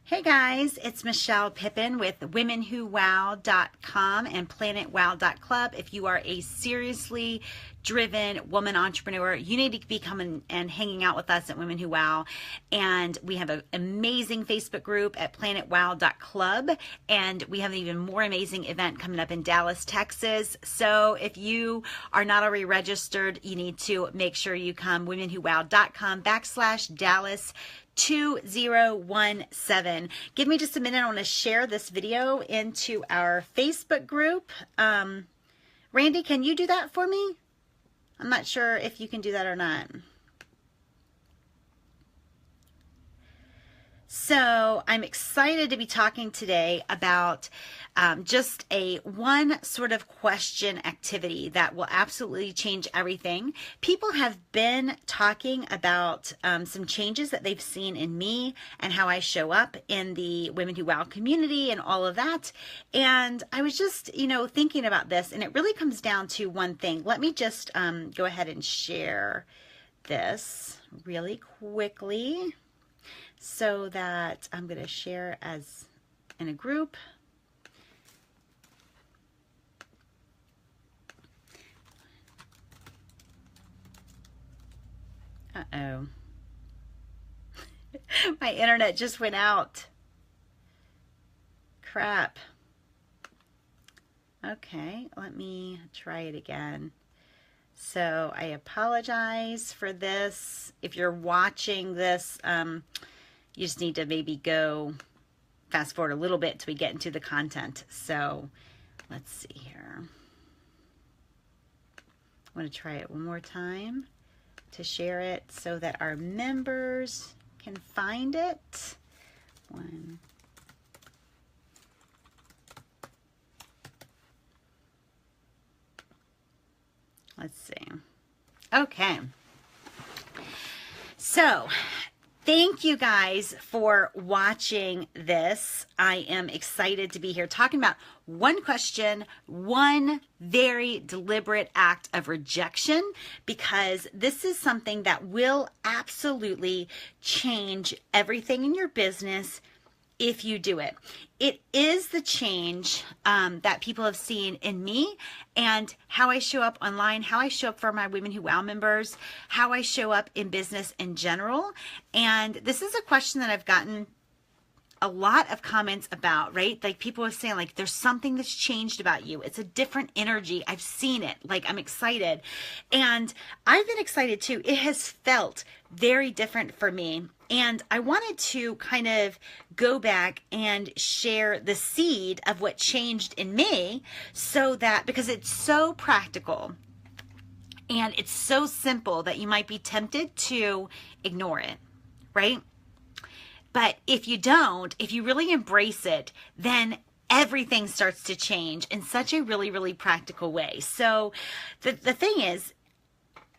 Hey guys, it's Michelle Pippin with PlanetWOW.com and PlanetWOW.club. If you are a seriously driven woman entrepreneur, you need to be coming and hanging out with us at Women Who Wow. And we have an amazing Facebook group at PlanetWOW.club. And we have an even more amazing event coming up in Dallas, Texas. So if you are not already registered, you need to make sure you come WomenWhoWow.com/Dallas 2017. Give me just a minute. I want to share this video into our Facebook group. Randy, can you do that for me? I'm not sure if you can do that or not. So I'm excited to be talking today about just one sort of question activity that will absolutely change everything. People have been talking about some changes that they've seen in me and how I show up in the Women Who Wow community and all of that. And I was just, thinking about this, and it really comes down to one thing. Let me just go ahead and share this really quickly, so that I'm going to share as in a group. Uh-oh. My internet just went out. Crap. Okay, let me try it again. So I apologize for this. If you're watching this, you just need to maybe go fast forward a little bit till we get into the content. So let's see here. I'm going to try it one more time to share it so that our members can find it. Let's see. Okay. So thank you guys for watching this. I am excited to be here talking about one question, one very deliberate act of rejection, because this is something that will absolutely change everything in your business if you do it. It is the change that people have seen in me and how I show up online, how I show up for my Women Who Wow members, how I show up in business in general. And this is a question that I've gotten a lot of comments about, right? Like people are saying, like, there's something that's changed about you. It's a different energy. I've seen it. Like, I'm excited. And I've been excited too. It has felt very different for me. And I wanted to kind of go back and share the seed of what changed in me, so that, because it's so practical and it's so simple that you might be tempted to ignore it, right? But if you don't, if you really embrace it, then everything starts to change in such a really, really practical way. So the thing is,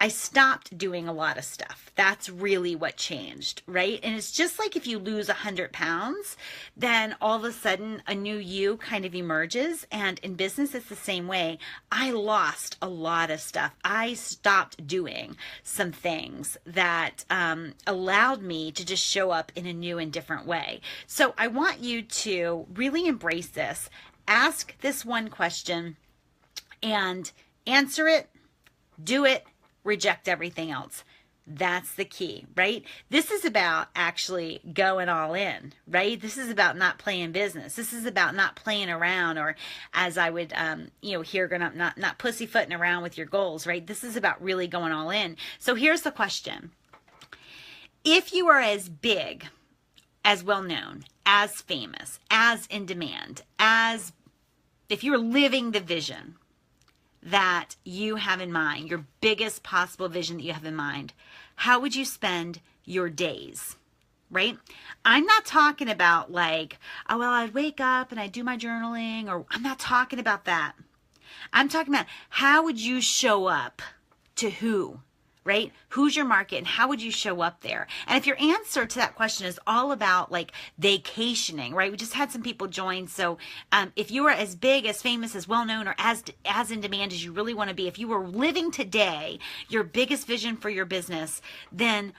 I stopped doing a lot of stuff. That's really what changed, right? And it's just like if you lose 100 pounds, then all of a sudden a new you kind of emerges. And in business, it's the same way. I lost a lot of stuff. I stopped doing some things that allowed me to just show up in a new and different way. So I want you to really embrace this. Ask this one question and answer it, do it, reject everything else. That's the key, right? This is about actually going all in, right? This is about not playing business. This is about not playing around, or as I would, hear, not pussyfooting around with your goals, right? This is about really going all in. So here's the question. If you are as big, as well known, as famous, as in demand, as if you're living the vision that you have in mind, your biggest possible vision that you have in mind, how would you spend your days, right? I'm not talking about like, oh, well, I'd wake up and I'd do my journaling, or I'm not talking about that. I'm talking about how would you show up to who, right? Who's your market and how would you show up there? And if your answer to that question is all about like vacationing, right? We just had some people join. So if you are as big, as famous, as well-known, or as in demand as you really want to be, if you were living today, your biggest vision for your business, then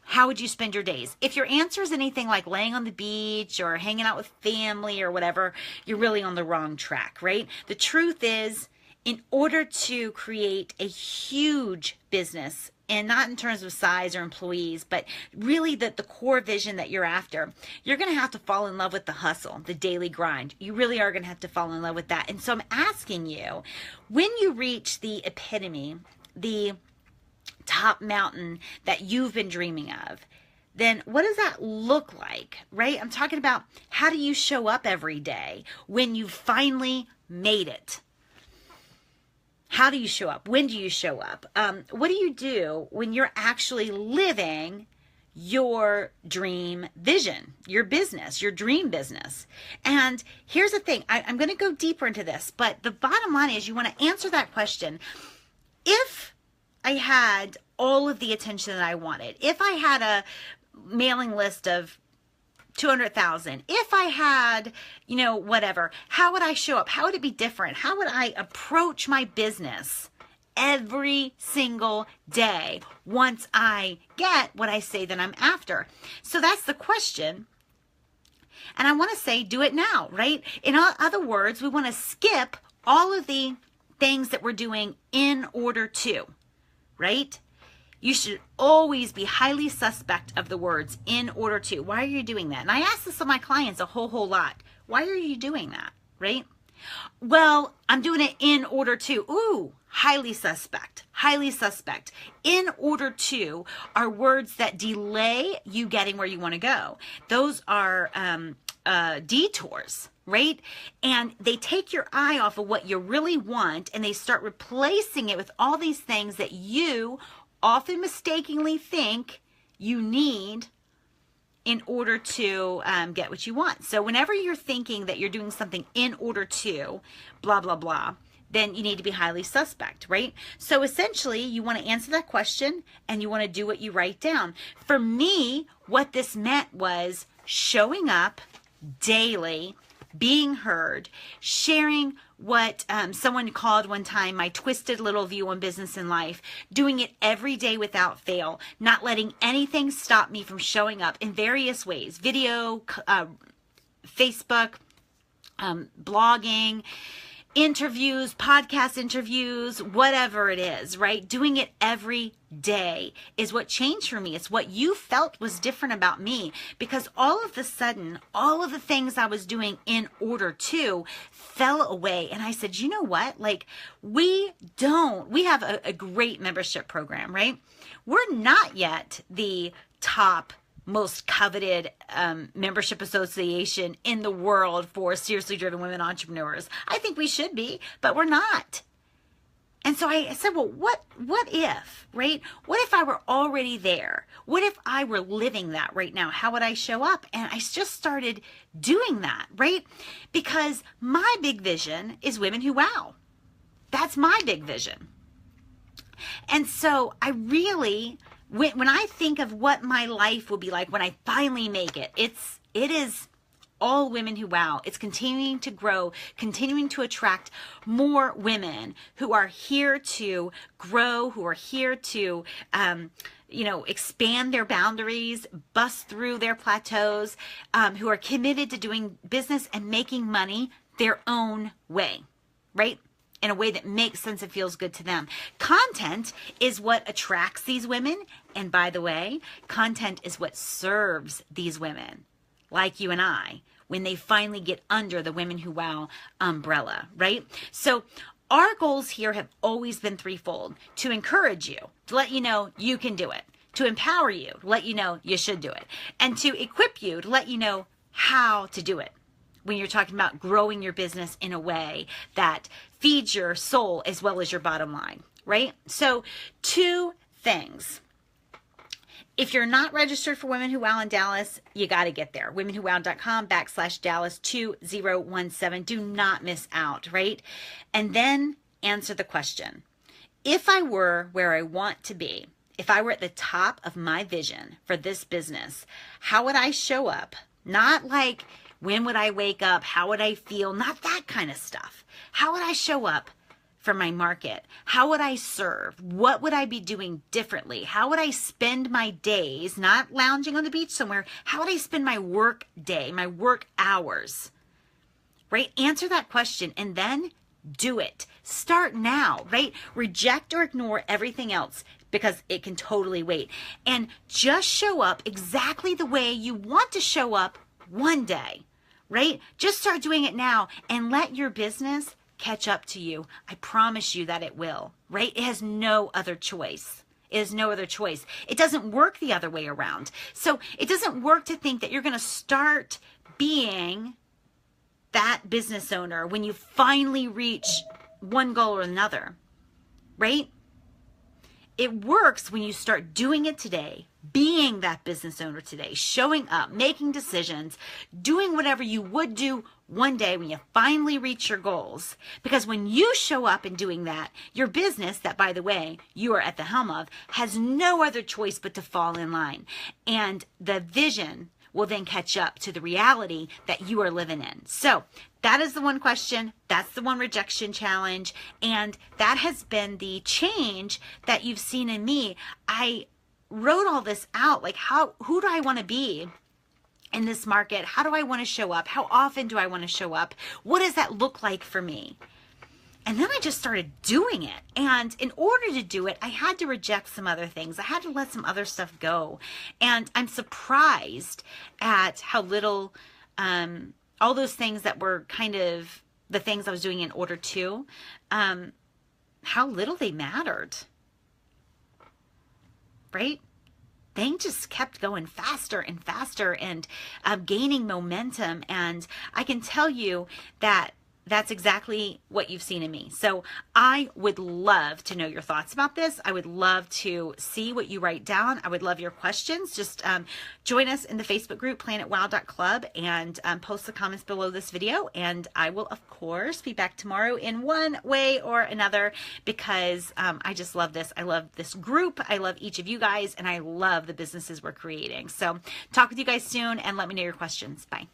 how would you spend your days? If your answer is anything like laying on the beach or hanging out with family or whatever, you're really on the wrong track, right? The truth is, in order to create a huge business, and not in terms of size or employees, but really the core vision that you're after, you're going to have to fall in love with the hustle, the daily grind. You really are going to have to fall in love with that. And so I'm asking you, when you reach the epitome, the top mountain that you've been dreaming of, then what does that look like, right? I'm talking about, how do you show up every day when you finally made it? How do you show up? When do you show up? What do you do when you're actually living your dream vision, your business, your dream business? And here's the thing, I'm going to go deeper into this, but the bottom line is, you want to answer that question. If I had all of the attention that I wanted, if I had a mailing list of 200,000, if I had, whatever, how would I show up? How would it be different? How would I approach my business every single day once I get what I say that I'm after? So that's the question. And I want to say, do it now, right? In other words, we want to skip all of the things that we're doing in order to, right? You should always be highly suspect of the words "in order to." Why are you doing that? And I ask this of my clients a whole lot. Why are you doing that, right? Well, I'm doing it in order to. Ooh, highly suspect, highly suspect. In order to are words that delay you getting where you want to go. Those are detours, right? And they take your eye off of what you really want, and they start replacing it with all these things that you often mistakenly think you need in order to get what you want. So whenever you're thinking that you're doing something in order to blah, blah, blah, then you need to be highly suspect, right? So essentially, you want to answer that question and you want to do what you write down. For me, what this meant was showing up daily, being heard, sharing what someone called one time my twisted little view on business and life, doing it every day without fail, not letting anything stop me from showing up in various ways, video, Facebook, blogging, interviews, podcast interviews, whatever it is, right? Doing it every day is what changed for me. It's what you felt was different about me, because all of a sudden, all of the things I was doing in order to fell away. And I said, you know what? Like, we have a great membership program, right? We're not yet the top most coveted membership association in the world for seriously driven women entrepreneurs. I think we should be, but we're not. And so I said, well, what if, right? What if I were already there? What if I were living that right now? How would I show up? And I just started doing that, right? Because my big vision is women who wow. That's my big vision. And so I really, when I think of what my life will be like when I finally make it, it is all women who wow. It's continuing to grow, continuing to attract more women who are here to grow, who are here to, expand their boundaries, bust through their plateaus, who are committed to doing business and making money their own way, right? In a way that makes sense and feels good to them. Content is what attracts these women. And by the way, content is what serves these women, like you and I, when they finally get under the Women Who Wow umbrella, right? So our goals here have always been threefold: to encourage you, to let you know you can do it, to empower you, to let you know you should do it, and to equip you, to let you know how to do it. When you're talking about growing your business in a way that feeds your soul as well as your bottom line, right? So 2 things. If you're not registered for Women Who Wow in Dallas, you got to get there. WomenWhoWow.com/Dallas2017. Do not miss out, right? And then answer the question. If I were where I want to be, if I were at the top of my vision for this business, how would I show up? Not like, when would I wake up? How would I feel? Not that kind of stuff. How would I show up for my market? How would I serve? What would I be doing differently? How would I spend my days, not lounging on the beach somewhere? How would I spend my work day, my work hours? Right? Answer that question and then do it. Start now, right? Reject or ignore everything else because it can totally wait. And just show up exactly the way you want to show up one day, right? Just start doing it now and let your business catch up to you. I promise you that it will, right? It has no other choice. It has no other choice. It doesn't work the other way around. So it doesn't work to think that you're going to start being that business owner when you finally reach one goal or another, right? It works when you start doing it today, being that business owner today, showing up, making decisions, doing whatever you would do one day when you finally reach your goals. Because when you show up and doing that, your business, that by the way, you are at the helm of, has no other choice but to fall in line. And the vision will then catch up to the reality that you are living in. So that is the one question. That's the one rejection challenge. And that has been the change that you've seen in me. I wrote all this out, like who do I want to be in this market? How do I want to show up? How often do I want to show up? What does that look like for me? And then I just started doing it. And in order to do it, I had to reject some other things. I had to let some other stuff go. And I'm surprised at how little, all those things that were kind of the things I was doing in order to, how little they mattered, right? Things just kept going faster and faster and gaining momentum. And I can tell you that that's exactly what you've seen in me. So I would love to know your thoughts about this. I would love to see what you write down. I would love your questions. Just join us in the Facebook group, PlanetWOW.club, and post the comments below this video. And I will, of course, be back tomorrow in one way or another because I just love this. I love this group. I love each of you guys, and I love the businesses we're creating. So talk with you guys soon and let me know your questions. Bye.